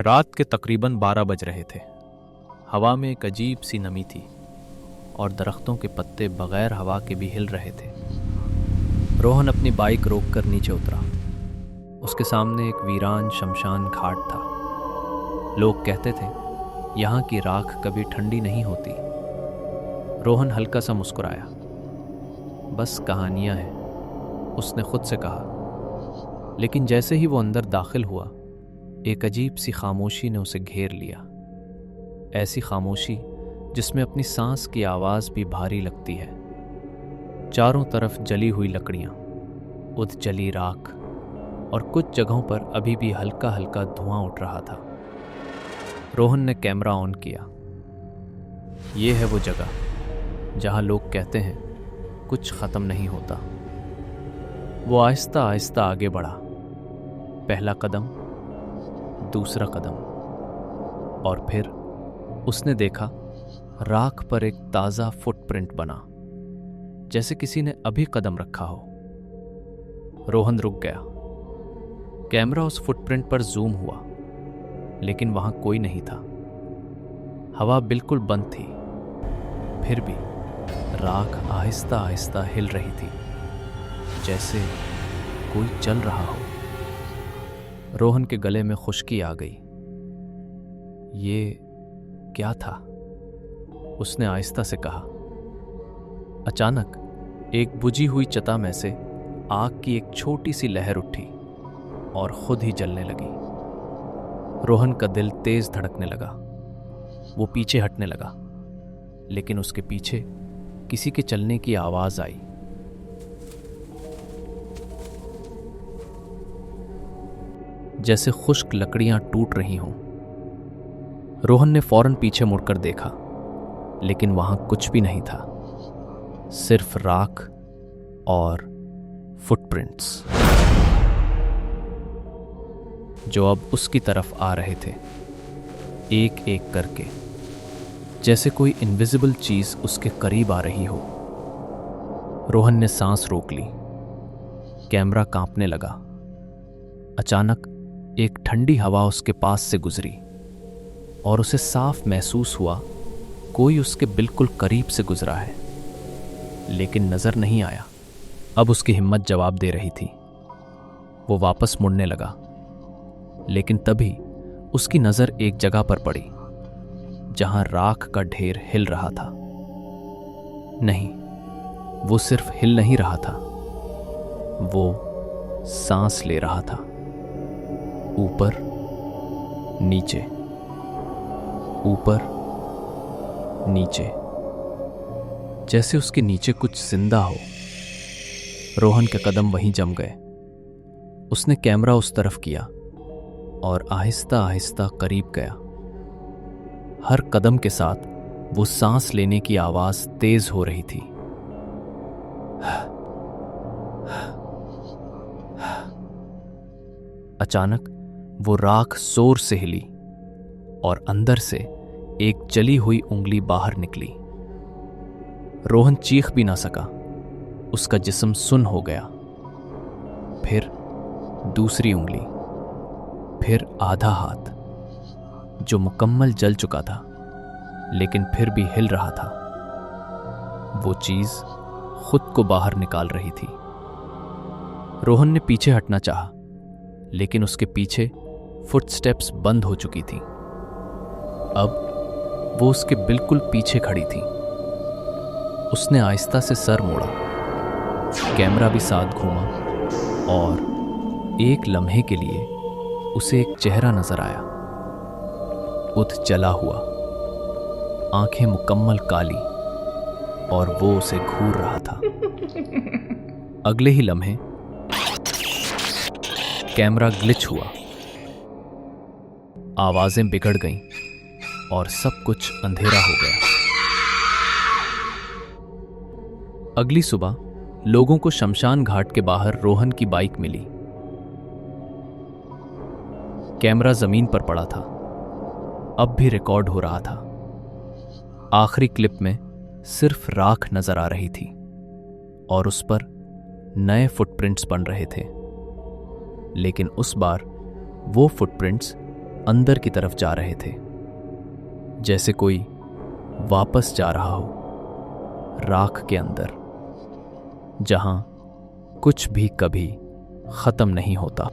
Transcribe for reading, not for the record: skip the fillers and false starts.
रात के तकरीबन 12 बज रहे थे। हवा में एक अजीब सी नमी थी और दरख्तों के पत्ते बगैर हवा के भी हिल रहे थे। रोहन अपनी बाइक रोककर नीचे उतरा। उसके सामने एक वीरान शमशान घाट था। लोग कहते थे यहाँ की राख कभी ठंडी नहीं होती। रोहन हल्का सा मुस्कुराया। बस कहानियाँ हैं, उसने खुद से कहा। लेकिन जैसे ही वो अंदर दाखिल हुआ, एक अजीब सी खामोशी ने उसे घेर लिया। ऐसी खामोशी जिसमें अपनी सांस की आवाज़ भी भारी लगती है। चारों तरफ जली हुई लकड़ियाँ, उद जली राख और कुछ जगहों पर अभी भी हल्का हल्का धुआं उठ रहा था। रोहन ने कैमरा ऑन किया। ये है वो जगह जहाँ लोग कहते हैं कुछ ख़त्म नहीं होता। वो आहिस्ता आहिस्ता आगे बढ़ा। पहला कदम, दूसरा कदम, और फिर उसने देखा राख पर एक ताज़ा फुटप्रिंट बना, जैसे किसी ने अभी कदम रखा हो। रोहन रुक गया। कैमरा उस फुटप्रिंट पर जूम हुआ, लेकिन वहां कोई नहीं था। हवा बिल्कुल बंद थी। फिर भी राख आहिस्ता आहिस्ता हिल रही थी, जैसे कोई चल रहा हो। रोहन के गले में खुश्की आ गई। ये क्या था? उसने आहिस्ता से कहा। अचानक एक बुझी हुई चता में से आग की एक छोटी सी लहर उठी और खुद ही जलने लगी। रोहन का दिल तेज धड़कने लगा। वो पीछे हटने लगा, लेकिन उसके पीछे किसी के चलने की आवाज आई। जैसे खुश्क लकड़ियां टूट रही हों। रोहन ने फौरन पीछे मुड़कर देखा, लेकिन वहां कुछ भी नहीं था, सिर्फ राख और फुटप्रिंट्स जो अब उसकी तरफ आ रहे थे, एक एक करके, जैसे कोई इनविजिबल चीज उसके करीब आ रही हो। रोहन ने सांस रोक ली। कैमरा कांपने लगा। अचानक एक ठंडी हवा उसके पास से गुजरी और उसे साफ महसूस हुआ कोई उसके बिल्कुल करीब से गुजरा है, लेकिन नजर नहीं आया। अब उसकी हिम्मत जवाब दे रही थी। वो वापस मुड़ने लगा, लेकिन तभी उसकी नजर एक जगह पर पड़ी जहां राख का ढेर हिल रहा था। नहीं, वो सिर्फ हिल नहीं रहा था, वो सांस ले रहा था। ऊपर नीचे, ऊपर नीचे, जैसे उसके नीचे कुछ जिंदा हो। रोहन के कदम वहीं जम गए। उसने कैमरा उस तरफ किया और आहिस्ता आहिस्ता करीब गया। हर कदम के साथ वो सांस लेने की आवाज तेज हो रही थी। अचानक वो राख जोर से हिली और अंदर से एक जली हुई उंगली बाहर निकली। रोहन चीख भी ना सका। उसका जिस्म सुन्न हो गया। फिर दूसरी उंगली, फिर आधा हाथ जो मुकम्मल जल चुका था, लेकिन फिर भी हिल रहा था। वो चीज खुद को बाहर निकाल रही थी। रोहन ने पीछे हटना चाहा, लेकिन उसके पीछे फुटस्टेप्स बंद हो चुकी थी। अब वो उसके बिल्कुल पीछे खड़ी थी। उसने आहिस्ता से सर मोड़ा। कैमरा भी साथ घूमा और एक लम्हे के लिए उसे एक चेहरा नजर आया। उद जला हुआ, आंखें मुकम्मल काली, और वो उसे घूर रहा था। अगले ही लम्हे कैमरा ग्लिच हुआ, आवाजें बिगड़ गईं और सब कुछ अंधेरा हो गया। अगली सुबह लोगों को शमशान घाट के बाहर रोहन की बाइक मिली। कैमरा जमीन पर पड़ा था। अब भी रिकॉर्ड हो रहा था। आखिरी क्लिप में सिर्फ राख नजर आ रही थी और उस पर नए फुटप्रिंट्स बन रहे थे। लेकिन उस बार वो फुटप्रिंट्स अंदर की तरफ जा रहे थे, जैसे कोई वापस जा रहा हो राख के अंदर, जहां कुछ भी कभी खत्म नहीं होता।